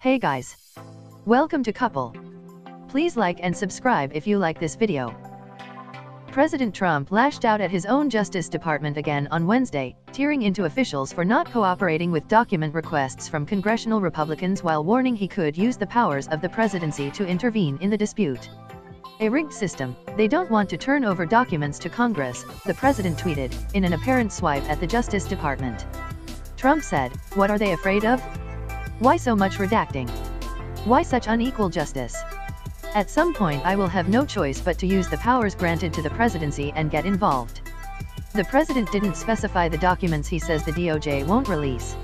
Hey guys! Welcome to Couple. Please like and subscribe if you like this video. President Trump lashed out at his own Justice Department again on Wednesday, tearing into officials for not cooperating with document requests from congressional Republicans while warning he could use the powers of the presidency to intervene in the dispute. A rigged system. They don't want to turn over documents to Congress, the president tweeted, in an apparent swipe at the Justice Department. Trump said, "What are they afraid of? Why so much redacting? Why such unequal justice? At some point I will have no choice but to use the powers granted to the presidency and get involved." The president didn't specify the documents he says the DOJ won't release.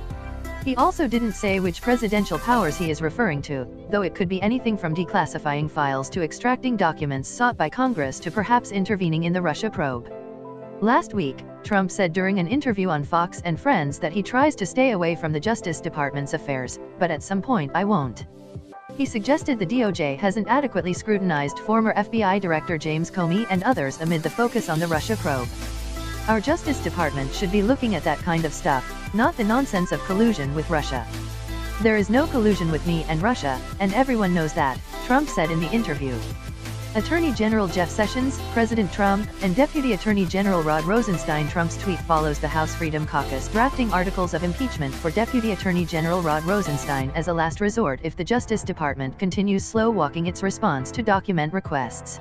He also didn't say which presidential powers he is referring to, though it could be anything from declassifying files to extracting documents sought by Congress to perhaps intervening in the Russia probe. Last week, Trump said during an interview on Fox and Friends that he tries to stay away from the Justice Department's affairs, but at some point I won't. He suggested the DOJ hasn't adequately scrutinized former FBI Director James Comey and others amid the focus on the Russia probe. Our Justice Department should be looking at that kind of stuff, not the nonsense of collusion with Russia. There is no collusion with me and Russia, and everyone knows that, Trump said in the interview. Attorney General Jeff Sessions, President Trump, and Deputy Attorney General Rod Rosenstein. Trump's tweet follows the House Freedom Caucus drafting articles of impeachment for Deputy Attorney General Rod Rosenstein as a last resort if the Justice Department continues slow-walking its response to document requests.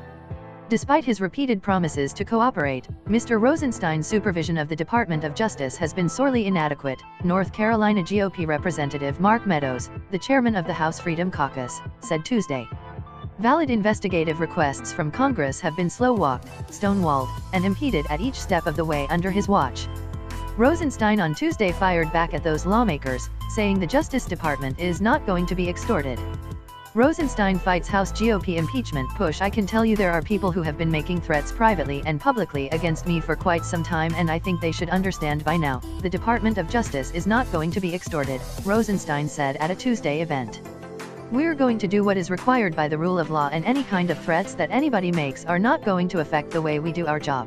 Despite his repeated promises to cooperate, Mr. Rosenstein's supervision of the Department of Justice has been sorely inadequate, North Carolina GOP Representative Mark Meadows, the chairman of the House Freedom Caucus, said Tuesday. Valid investigative requests from Congress have been slow-walked, stonewalled, and impeded at each step of the way under his watch. Rosenstein on Tuesday fired back at those lawmakers, saying the Justice Department is not going to be extorted. Rosenstein fights House GOP impeachment push. "I can tell you there are people who have been making threats privately and publicly against me for quite some time, and I think they should understand by now, the Department of Justice is not going to be extorted," Rosenstein said at a Tuesday event. "We're going to do what is required by the rule of law, and any kind of threats that anybody makes are not going to affect the way we do our job."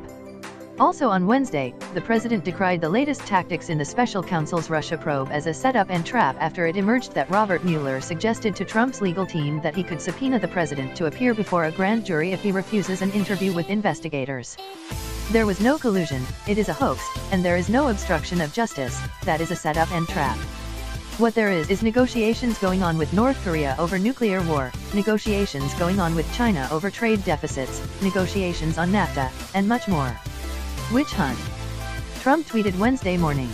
Also on Wednesday, the president decried the latest tactics in the special counsel's Russia probe as a setup and trap after it emerged that Robert Mueller suggested to Trump's legal team that he could subpoena the president to appear before a grand jury if he refuses an interview with investigators. "There was no collusion, it is a hoax, and there is no obstruction of justice, that is a setup and trap. What there is negotiations going on with North Korea over nuclear war, negotiations going on with China over trade deficits, negotiations on NAFTA, and much more." Witch hunt. Trump tweeted Wednesday morning.